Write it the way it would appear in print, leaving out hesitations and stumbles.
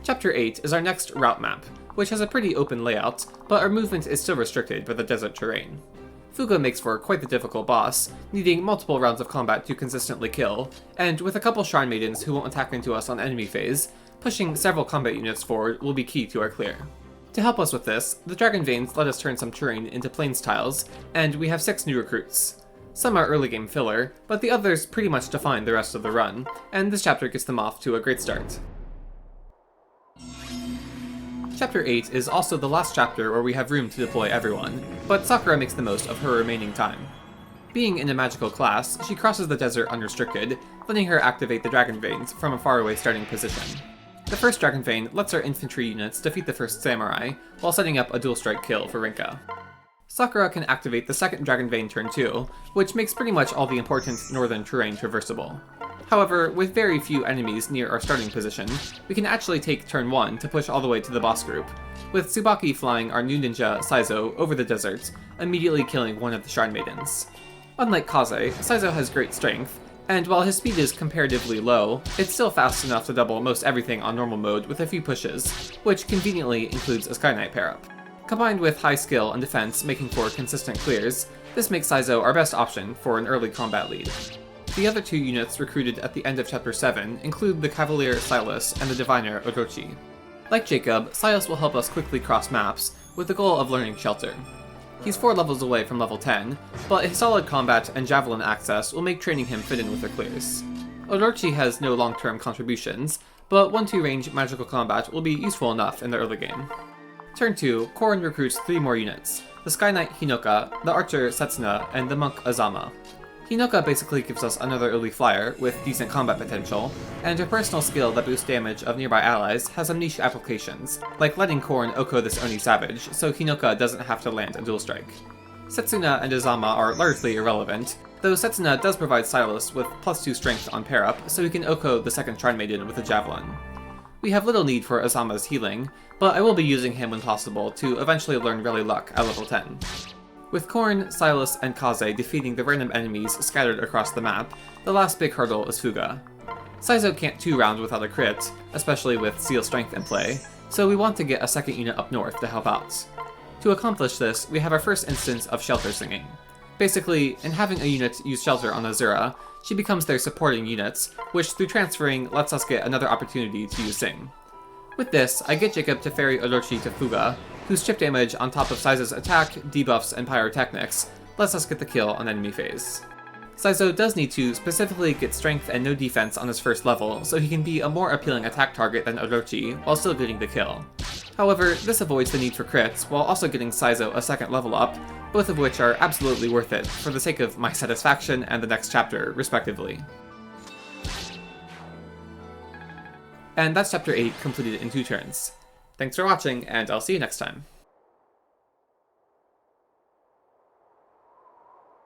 Chapter 8 is our next route map, which has a pretty open layout, but our movement is still restricted by the desert terrain. Fuga makes for quite the difficult boss, needing multiple rounds of combat to consistently kill, and with a couple Shrine Maidens who won't attack into us on enemy phase, pushing several combat units forward will be key to our clear. To help us with this, the Dragon Veins let us turn some terrain into plains tiles, and we have 6 new recruits. Some are early game filler, but the others pretty much define the rest of the run, and this chapter gets them off to a great start. Chapter 8 is also the last chapter where we have room to deploy everyone, but Sakura makes the most of her remaining time. Being in a magical class, she crosses the desert unrestricted, letting her activate the Dragon Veins from a faraway starting position. The first Dragon Vein lets our infantry units defeat the first samurai, while setting up a dual strike kill for Rinkah. Sakura can activate the second Dragon Vein turn 2, which makes pretty much all the important northern terrain traversable. However, with very few enemies near our starting position, we can actually take turn 1 to push all the way to the boss group, with Tsubaki flying our new ninja, Saizo, over the desert, immediately killing one of the Shrine Maidens. Unlike Kaze, Saizo has great strength, and while his speed is comparatively low, it's still fast enough to double most everything on normal mode with a few pushes, which conveniently includes a Sky Knight pair-up. Combined with high skill and defense making for consistent clears, this makes Saizo our best option for an early combat lead. The other 2 units recruited at the end of Chapter 7 include the Cavalier Silas and the Diviner Orochi. Like Jacob, Silas will help us quickly cross maps, with the goal of learning Shelter. He's 4 levels away from level 10, but his solid combat and javelin access will make training him fit in with our clears. Orochi has no long-term contributions, but 1-2 range magical combat will be useful enough in the early game. Turn 2, Corrin recruits 3 more units, the Sky Knight Hinoka, the Archer Setsuna, and the Monk Azama. Hinoka basically gives us another early flyer with decent combat potential, and her personal skill that boosts damage of nearby allies has some niche applications, like letting Corrin Oko this Oni Savage so Hinoka doesn't have to land a dual strike. Setsuna and Azama are largely irrelevant, though Setsuna does provide Silas with +2 strength on pair-up, so he can Oko the second Shrine Maiden with a Javelin. We have little need for Azama's healing, but I will be using him when possible to eventually learn Rally Luck at level 10. With Corrin, Silas, and Kaze defeating the random enemies scattered across the map, the last big hurdle is Fuga. Saizo can't 2 round without a crit, especially with Seal Strength in play, so we want to get a second unit up north to help out. To accomplish this, we have our first instance of Shelter Singing. Basically, in having a unit use Shelter on Azura, she becomes their supporting unit, which through transferring lets us get another opportunity to use Sing. With this, I get Jacob to ferry Orochi to Fuga, whose chip damage on top of Saizo's attack, debuffs, and pyrotechnics lets us get the kill on enemy phase. Saizo does need to specifically get strength and no defense on his first level, so he can be a more appealing attack target than Orochi, while still getting the kill. However, this avoids the need for crits, while also getting Saizo a second level up, both of which are absolutely worth it for the sake of my satisfaction and the next chapter, respectively. And that's Chapter 8 completed in 2 turns. Thanks for watching, and I'll see you next time.